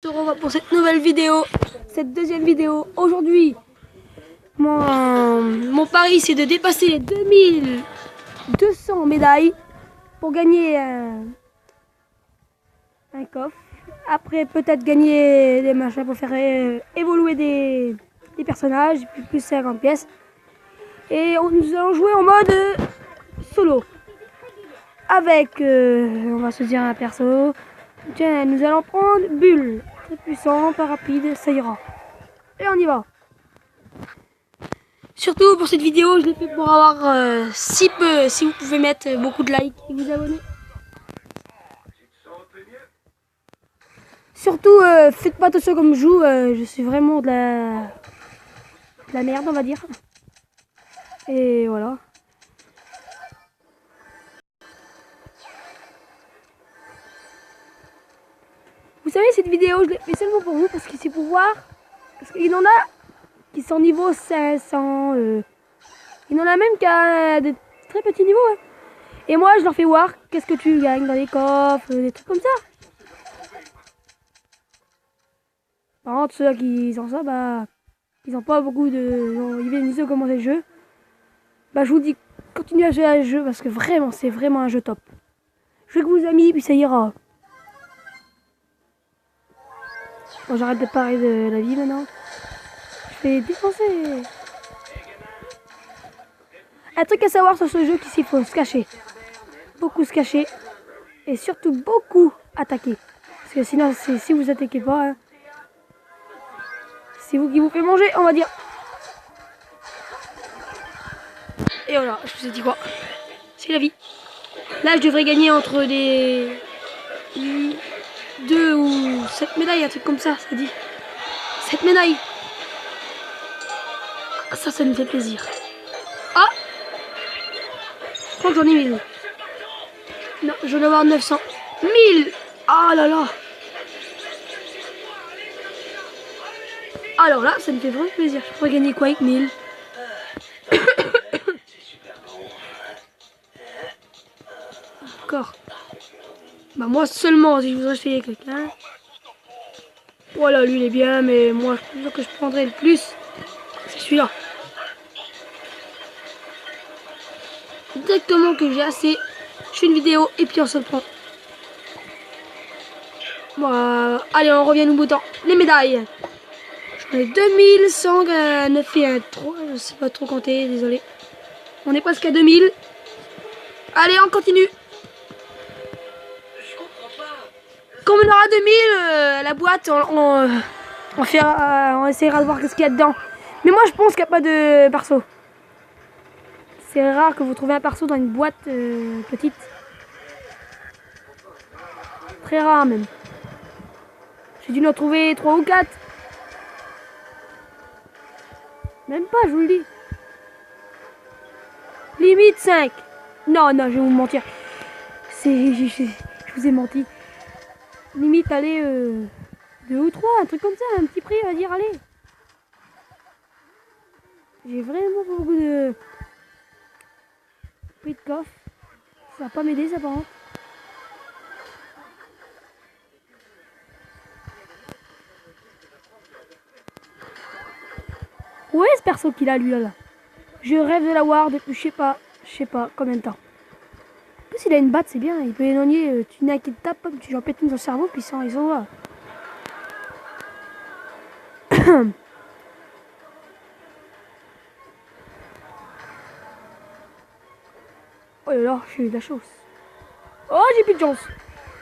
On se revoit pour cette nouvelle vidéo, cette deuxième vidéo. Aujourd'hui, mon pari c'est de dépasser les 2200 médailles pour gagner un coffre. Après peut-être gagner des machins pour faire évoluer des personnages, plus 50 pièces. Et nous allons jouer en mode solo. Avec, on va se dire un perso. Tiens, nous allons prendre Bulle. Très puissant, pas rapide, ça ira. Et on y va. Surtout pour cette vidéo, je l'ai fait pour avoir si peu. Si vous pouvez mettre beaucoup de likes et vous abonner. Surtout, faites pas attention comme je joue. Je suis vraiment de la merde, on va dire. Et voilà. Vous savez, cette vidéo, je l'ai fait seulement pour vous parce que c'est pour voir. Parce qu'il y en a qui sont niveau 500. Il y en a même qui a des très petits niveaux. Hein. Et moi, je leur fais voir qu'est-ce que tu gagnes dans les coffres, des trucs comme ça. Par contre, ceux qui ont ça, bah, ils n'ont pas beaucoup de. Ils viennent de commencer le jeu. Bah, je vous dis, continuez à jouer à ce jeu parce que vraiment, c'est vraiment un jeu top. Jouez avec vos amis, puis ça ira. Bon, j'arrête de parler de la vie maintenant. Je vais défoncer. Un truc à savoir sur ce jeu, qu'il faut se cacher. Beaucoup se cacher. Et surtout beaucoup attaquer. Parce que sinon, si vous attaquez pas, hein, c'est vous qui vous faites manger, on va dire. Et voilà, je vous ai dit quoi. C'est la vie. Là, je devrais gagner entre des 2 ou 7 médailles, un truc comme ça dit. 7 médailles. Ça me fait plaisir. Ah, je crois que j'en ai 1000. Non, je vais avoir 900. 1000. Ah là là. Alors là, ça me fait vraiment plaisir. Je pourrais gagner quoi avec 1000? Encore. Bah moi seulement, si je voudrais payer quelqu'un. Voilà, lui il est bien, mais moi je pense que je prendrais le plus. C'est celui-là. Directement que j'ai assez, je fais une vidéo et puis on se le prend. Bon, allez, on revient au bouton. Les médailles. J'en ai 2109 et un 3, je sais pas trop compter, désolé. On est presque à 2000. Allez, on continue. Comme on aura 2000, la boîte, on essaiera de voir ce qu'il y a dedans. Mais moi, je pense qu'il n'y a pas de perso. C'est rare que vous trouvez un perso dans une boîte petite. Très rare même. J'ai dû en trouver 3 ou 4. Même pas, je vous le dis. Limite 5. Non, je vais vous mentir. Je vous ai menti. Limite, allez, 2 ou 3, un truc comme ça, un petit prix, on va dire, allez. J'ai vraiment pas beaucoup de prix de coffre. Ça va pas m'aider, ça, par contre. Où est ce perso qu'il a, lui, là? Je rêve de l'avoir depuis, je sais pas combien de temps. En plus, il a une batte, c'est bien. Il peut éloigner, tu n'as qui te tape, tu en pètes une dans le cerveau, puis ils sont là. Oh là là, j'ai eu de la chance. Oh, j'ai plus de chance.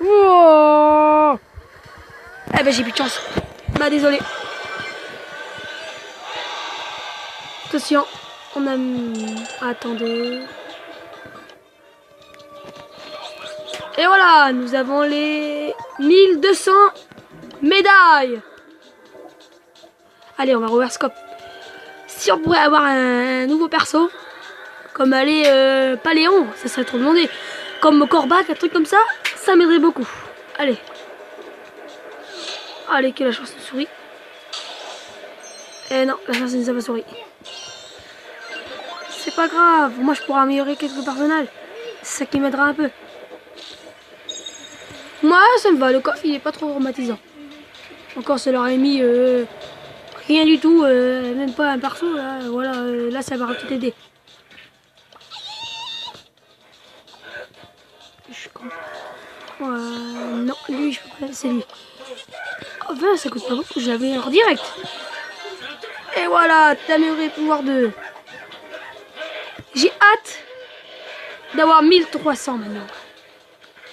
Oh, eh ben, j'ai plus de chance. Bah, désolé. Attention, on a... Attendez. Et voilà, nous avons les 1200 médailles. Allez, on va revoir scope. Si on pourrait avoir un nouveau perso, comme aller Paléon, ça serait trop demandé. Comme Corbac, un truc comme ça m'aiderait beaucoup. Allez. Allez, que la chance nous sourit. Eh non, la chance ne nous a pas souri. C'est pas grave, moi je pourrais améliorer quelques personnages. C'est ça qui m'aidera un peu. Moi, ça me va, le coffre il est pas trop traumatisant. Encore, ça leur a mis rien du tout, même pas un perso. Là, voilà, là ça va tout aider. Je comprends. Non, lui, je peux pas. C'est lui. Oh, 20, ça coûte pas beaucoup. Je l'avais en direct. Et voilà, t'améliorer pouvoir 2. J'ai hâte d'avoir 1300 maintenant.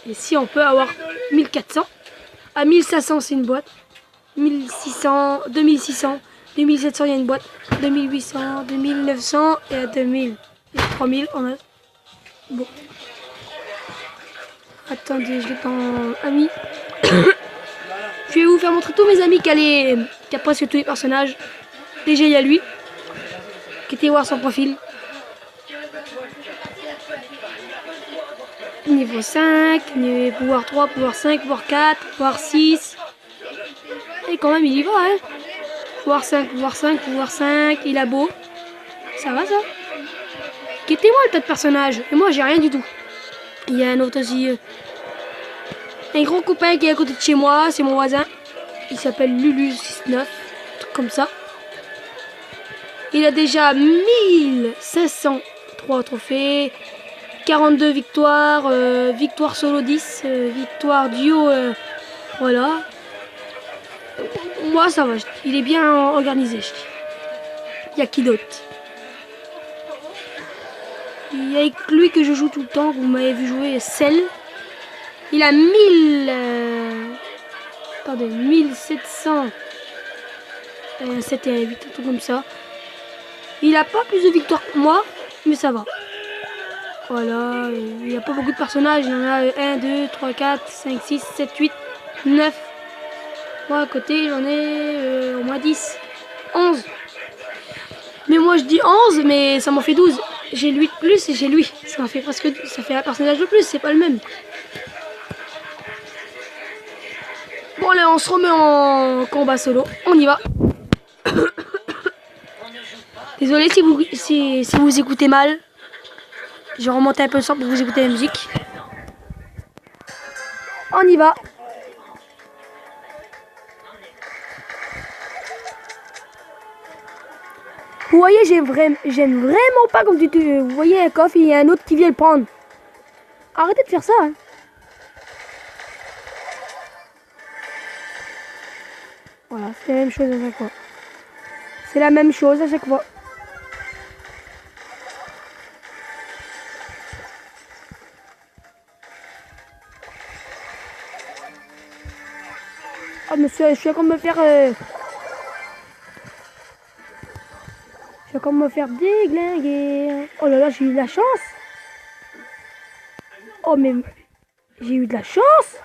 Et si on peut avoir 1400. À 1500, c'est une boîte. 1600, 2600, 2700, il y a une boîte. 2800, 2900 et à 2000. Et 3000, on a. Bon. Attendez, je vais dans amis. Je vais vous faire montrer tous mes amis qui a presque tous les personnages. Déjà, il y a lui. Qui était voir son profil. Niveau 5, niveau pouvoir 3, pouvoir 5, pouvoir 4, pouvoir 6. Et quand même, il y va, hein. Pouvoir 5, pouvoir 5, pouvoir 5. Il a beau. Ça va, ça. Quittez-moi le tas de personnages. Et moi, j'ai rien du tout. Il y a un autre aussi. Un gros copain qui est à côté de chez moi. C'est mon voisin. Il s'appelle Lulu69. Un truc comme ça. Il a déjà 1503 trophées. 42 victoires. Victoire solo 10. Victoire duo. Voilà. Moi, ça va. Il est bien organisé. Il y a qui d'autre? Il y a avec lui que je joue tout le temps. Vous m'avez vu jouer Cell. Il a 1700. 7 et 8, un truc comme ça. Il a pas plus de victoires que moi, mais ça va. Voilà, il n'y a pas beaucoup de personnages. Il y en a 1, 2, 3, 4, 5, 6, 7, 8, 9. Moi à côté, j'en ai au moins 10, 11. Mais moi je dis 11, mais ça m'en fait 12. J'ai lui de plus et j'ai lui. Ça fait presque, ça fait un personnage de plus, c'est pas le même. Bon, allez, on se remet en combat solo. On y va. Désolé si vous écoutez mal. Je vais remonter un peu le son pour vous écouter la musique. On y va. Vous voyez, j'aime vraiment pas comme vous voyez un coffre et il y a un autre qui vient le prendre. Arrêtez de faire ça. Hein. Voilà, c'est la même chose à chaque fois. C'est la même chose à chaque fois. Oh monsieur, je suis en train de me faire... Je suis en train de me faire déglinguer. Oh là là, j'ai eu de la chance. Oh mais... J'ai eu de la chance.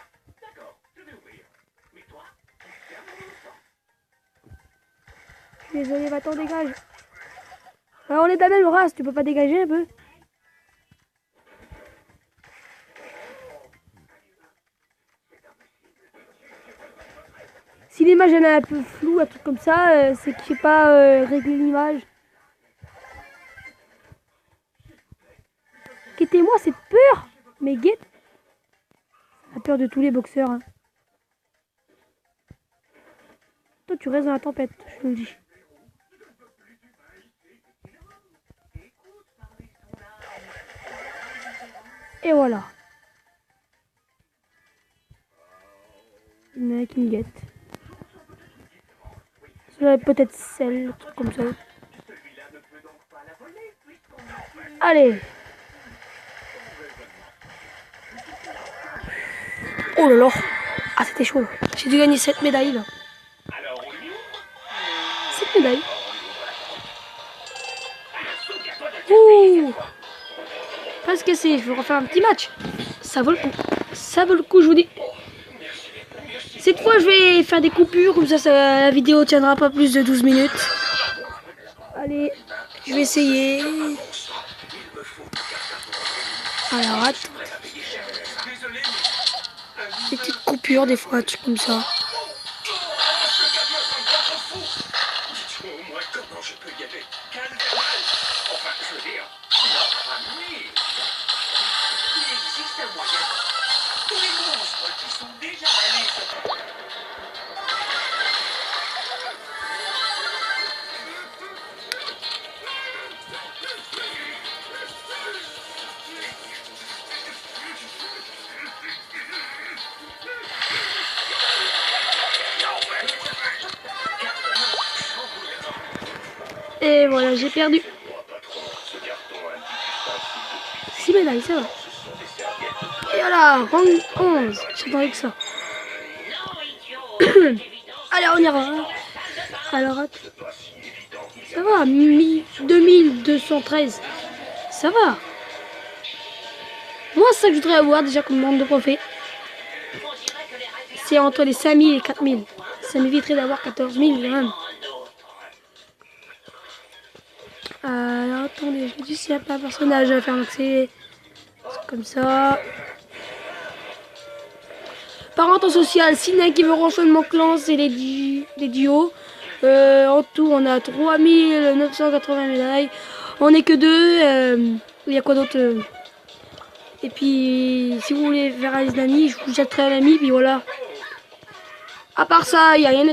Je suis désolé, va-t'en, dégage. Alors, on est de la même race, tu peux pas dégager un peu? Si l'image elle est un peu floue, un truc comme ça, c'est que je sais pas régler l'image. Quittez-moi cette peur. Mais guette. La peur de tous les boxeurs. Hein. Toi tu restes dans la tempête, je te le dis. Et voilà. Il y en a qui me guette. Peut-être celle, un truc comme ça. Allez. Oh là là. Ah, c'était chaud là. J'ai dû gagner 7 médailles là. 7 médailles. Ouh. Parce que c'est, je vais refaire un petit match. Ça vaut le coup. Ça vaut le coup, je vous dis. Cette fois, je vais faire des coupures, comme ça, la vidéo tiendra pas plus de 12 minutes. Allez, je vais essayer. Alors, attends. Des petites coupures, des fois, un truc comme ça. Et voilà, j'ai perdu. 6 médailles, ça va. Et voilà, rang 11. J'attendais que ça. Allez, on ira. Alors, ça va, 2213. Ça va. Moi, c'est ça que je voudrais avoir déjà comme nombre de trophées. C'est entre les 5000 et 4000. Ça m'éviterait d'avoir 14 000 quand même. Alors, attendez, je me dis s'il n'y a pas un personnage à faire. Donc, c'est comme ça. Parenthèse sociale, Sinek qui veut rejoindre mon clan, c'est les duos. En tout, on a 3980 médailles. On n'est que deux. Il y a quoi d'autre Et puis, si vous voulez faire un ami, je vous jetterai un ami. Puis voilà. À part ça, il n'y a rien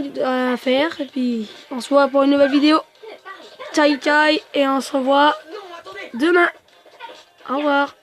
à faire. Et puis, on se voit pour une nouvelle vidéo. Ciao, ciao. Et on se revoit demain. Au revoir.